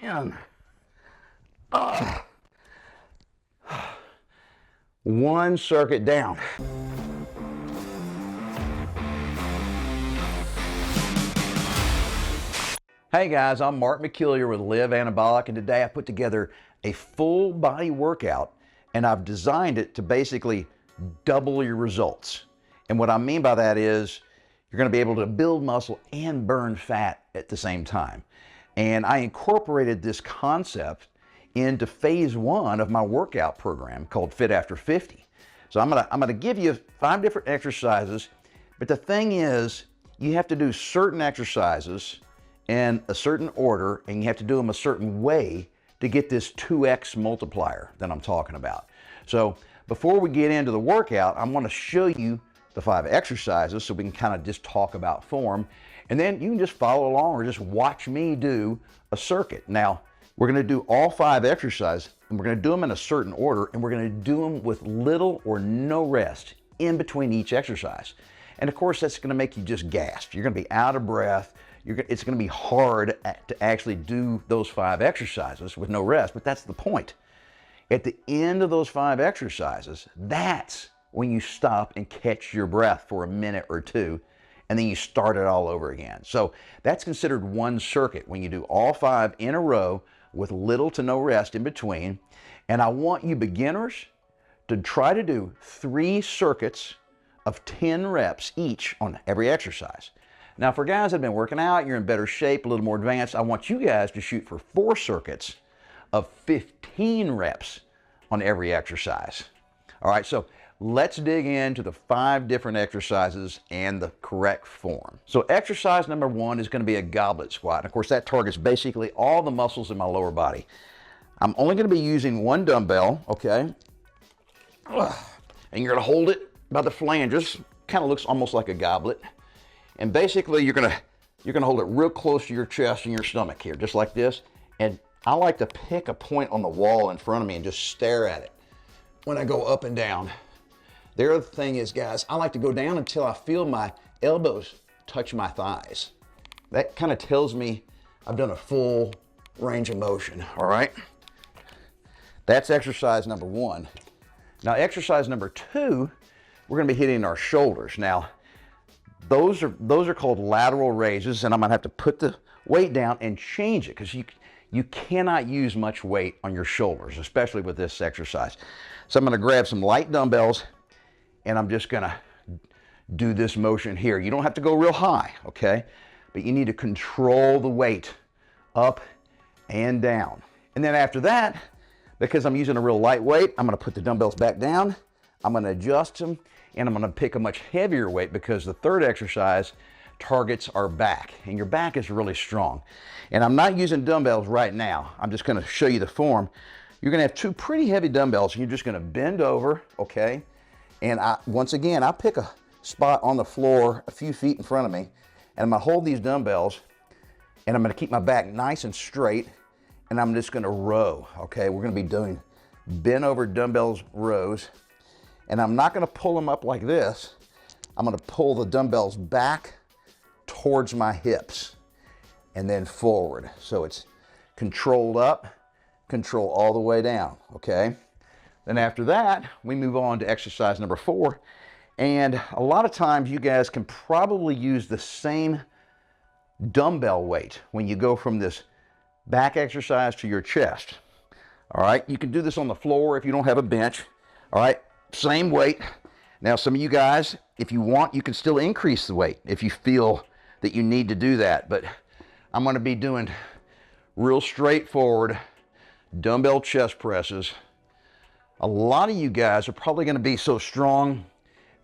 in. One circuit down. Hey guys, I'm Mark McKillier with Live Anabolic, and today I put together a full body workout, and I've designed it to basically double your results. And what I mean by that is you're going to be able to build muscle and burn fat at the same time. And I incorporated this concept into phase 1 of my workout program called Fit After 50. So I'm gonna give you 5 different exercises, but the thing is, you have to do certain exercises in a certain order, and you have to do them a certain way to get this 2x multiplier that I'm talking about. So before we get into the workout, I'm gonna show you the 5 exercises so we can kind of just talk about form, and then you can just follow along or just watch me do a circuit. Now, we're gonna do all 5 exercises, and we're gonna do them in a certain order, and we're gonna do them with little or no rest in between each exercise. And of course, that's gonna make you just gasp. You're gonna be out of breath. It's gonna be hard to actually do those 5 exercises with no rest, but that's the point. At the end of those 5 exercises, that's when you stop and catch your breath for a minute or 2, and then you start it all over again. So that's considered one circuit when you do all 5 in a row with little to no rest in between. And I want you beginners to try to do 3 circuits of 10 reps each on every exercise. Now for guys that have been working out, you're in better shape, a little more advanced, I want you guys to shoot for 4 circuits of 15 reps on every exercise. All right, so let's dig into the 5 different exercises and the correct form. So exercise number 1 is going to be a goblet squat. And of course, that targets basically all the muscles in my lower body. I'm only going to be using 1 dumbbell, okay? And you're going to hold it by the flanges. Kind of looks almost like a goblet. And basically, you're going to hold it real close to your chest and your stomach here, just like this. And I like to pick a point on the wall in front of me and just stare at it when I go up and down. The other thing is, guys, I like to go down until I feel my elbows touch my thighs. That kind of tells me I've done a full range of motion, all right? That's exercise number 1. Now, exercise number 2, we're gonna be hitting our shoulders. Now, those are called lateral raises, and I'm gonna have to put the weight down and change it, because you cannot use much weight on your shoulders, especially with this exercise. So I'm gonna grab some light dumbbells, and I'm just gonna do this motion here. You don't have to go real high, okay? But you need to control the weight up and down. And then after that, because I'm using a real light weight, I'm gonna put the dumbbells back down, I'm gonna adjust them, and I'm gonna pick a much heavier weight, because the 3rd exercise targets our back, and your back is really strong. And I'm not using dumbbells right now. I'm just gonna show you the form. You're gonna have 2 pretty heavy dumbbells, and you're just gonna bend over, okay? And once again, I pick a spot on the floor a few feet in front of me, and I'm gonna hold these dumbbells, and I'm gonna keep my back nice and straight, and I'm just gonna row, okay? We're gonna be doing bent over dumbbells rows, and I'm not gonna pull them up like this. I'm gonna pull the dumbbells back towards my hips and then forward. So it's controlled up, control all the way down, okay? Then after that, we move on to exercise number 4. And a lot of times you guys can probably use the same dumbbell weight when you go from this back exercise to your chest. All right, you can do this on the floor if you don't have a bench. All right, same weight. Now, some of you guys, if you want, you can still increase the weight if you feel that you need to do that. But I'm going to be doing real straightforward dumbbell chest presses. A lot of you guys are probably going to be so strong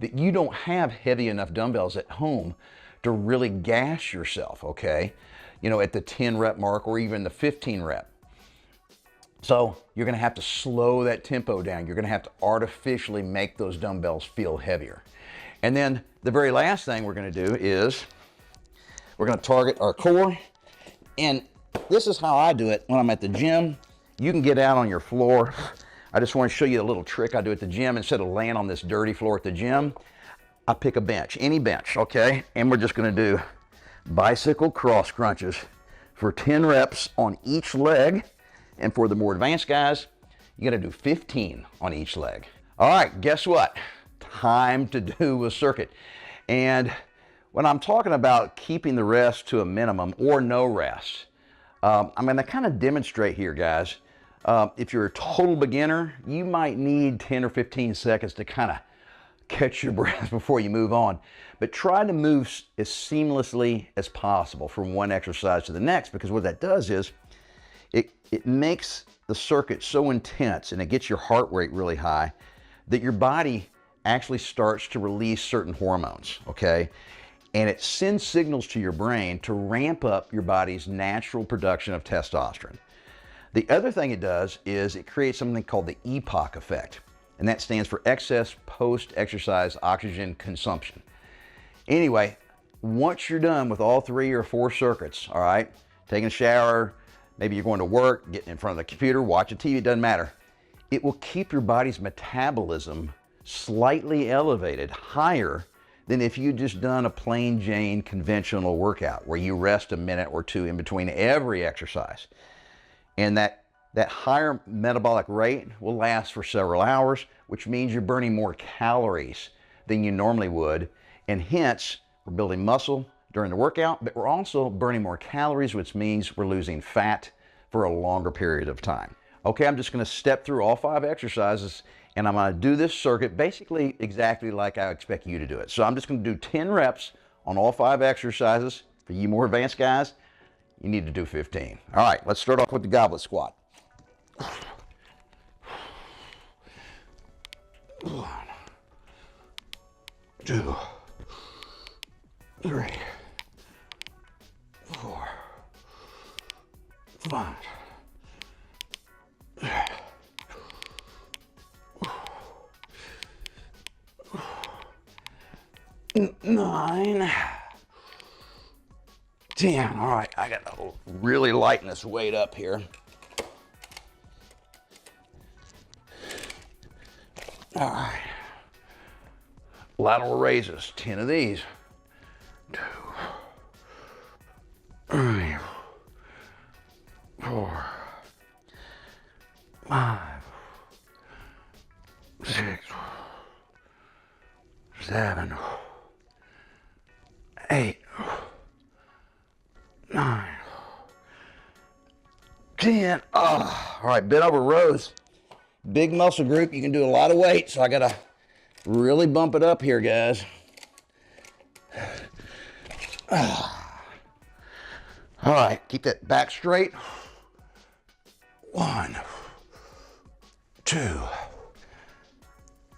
that you don't have heavy enough dumbbells at home to really gas yourself, okay? You know, at the 10 rep mark or even the 15 rep. So you're gonna have to slow that tempo down. You're gonna have to artificially make those dumbbells feel heavier. And then the very last thing we're gonna do is we're gonna target our core. And this is how I do it when I'm at the gym. You can get out on your floor. I just want to show you a little trick I do at the gym. Instead of laying on this dirty floor at the gym, I pick a bench, any bench, okay? And we're just gonna do bicycle cross crunches for 10 reps on each leg. And for the more advanced guys, you gotta do 15 on each leg. All right, guess what? Time to do a circuit. And when I'm talking about keeping the rest to a minimum or no rest, I'm gonna kind of demonstrate here, guys. If you're a total beginner, you might need 10 or 15 seconds to kind of catch your breath before you move on. But try to move as seamlessly as possible from one exercise to the next, because what that does is it makes the circuit so intense and it gets your heart rate really high that your body actually starts to release certain hormones, okay? And it sends signals to your brain to ramp up your body's natural production of testosterone. The other thing it does is it creates something called the EPOC effect, and that stands for excess post-exercise oxygen consumption. Anyway, once you're done with all 3 or 4 circuits, all right, taking a shower, maybe you're going to work, getting in front of the computer, watching TV, it doesn't matter. It will keep your body's metabolism slightly elevated, higher than if you just done a plain Jane conventional workout where you rest a minute or 2 in between every exercise. And that higher metabolic rate will last for several hours, which means you're burning more calories than you normally would. And hence, we're building muscle during the workout, but we're also burning more calories, which means we're losing fat for a longer period of time. Okay, I'm just gonna step through all 5 exercises, and I'm gonna do this circuit basically exactly like I expect you to do it. So I'm just gonna do 10 reps on all 5 exercises. For you more advanced guys, you need to do 15. All right, let's start off with the goblet squat. 1, 2, 3, 4, 5, 9, 10. All right, I got to really lighten this weight up here. All right. Lateral raises, 10 of these. 2, 3, 4, 5, 6, 7, 8, 9, 10. Oh, all right, bent over rows. Big muscle group. You can do a lot of weight, so I gotta really bump it up here, guys. All right, keep that back straight. 1, 2,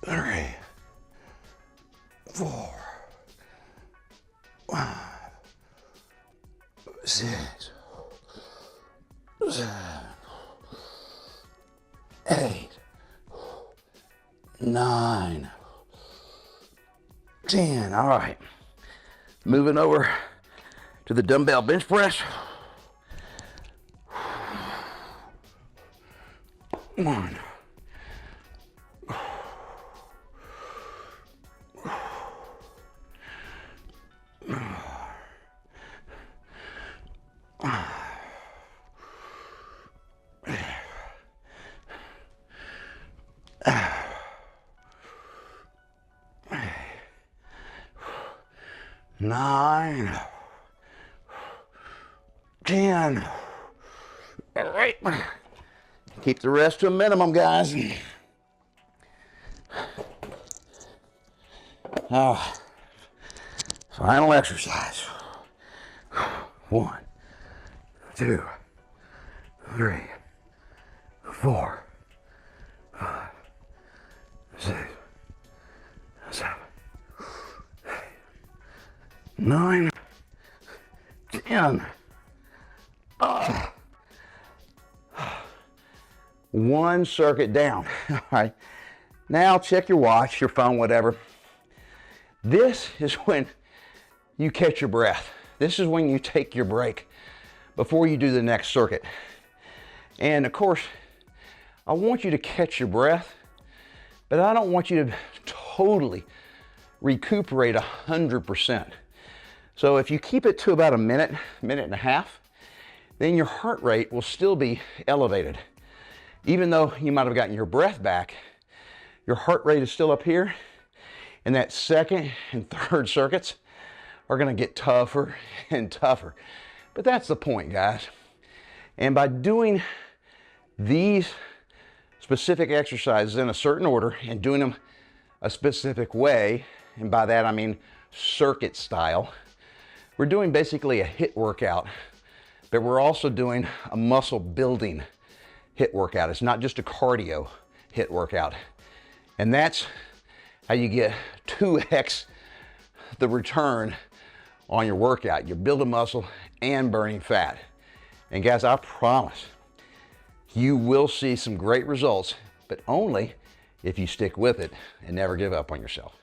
3, 4, 5, 6, 7, 8, 9, 10. All right. Moving over to the dumbbell bench press. 1, 9, 10. All right. Keep the rest to a minimum, guys. Final exercise. 1, 2, 3, 4, 5, 6, 7, 8, 9, 10. One circuit down. All right. Now check your watch, your phone, whatever. This is when you catch your breath. This is when you take your break before you do the next circuit. And of course, I want you to catch your breath, but I don't want you to totally recuperate 100%. So if you keep it to about a minute, minute and a half, then your heart rate will still be elevated. Even though you might have gotten your breath back, your heart rate is still up here, and that second and third circuits are gonna get tougher and tougher. But that's the point, guys. And by doing these specific exercises in a certain order and doing them a specific way, and by that I mean circuit style, we're doing basically a HIIT workout, but we're also doing a muscle building HIIT workout. It's not just a cardio HIIT workout. And that's how you get 2x the return on your workout. You're building muscle and burning fat. And guys, I promise you will see some great results, but only if you stick with it and never give up on yourself.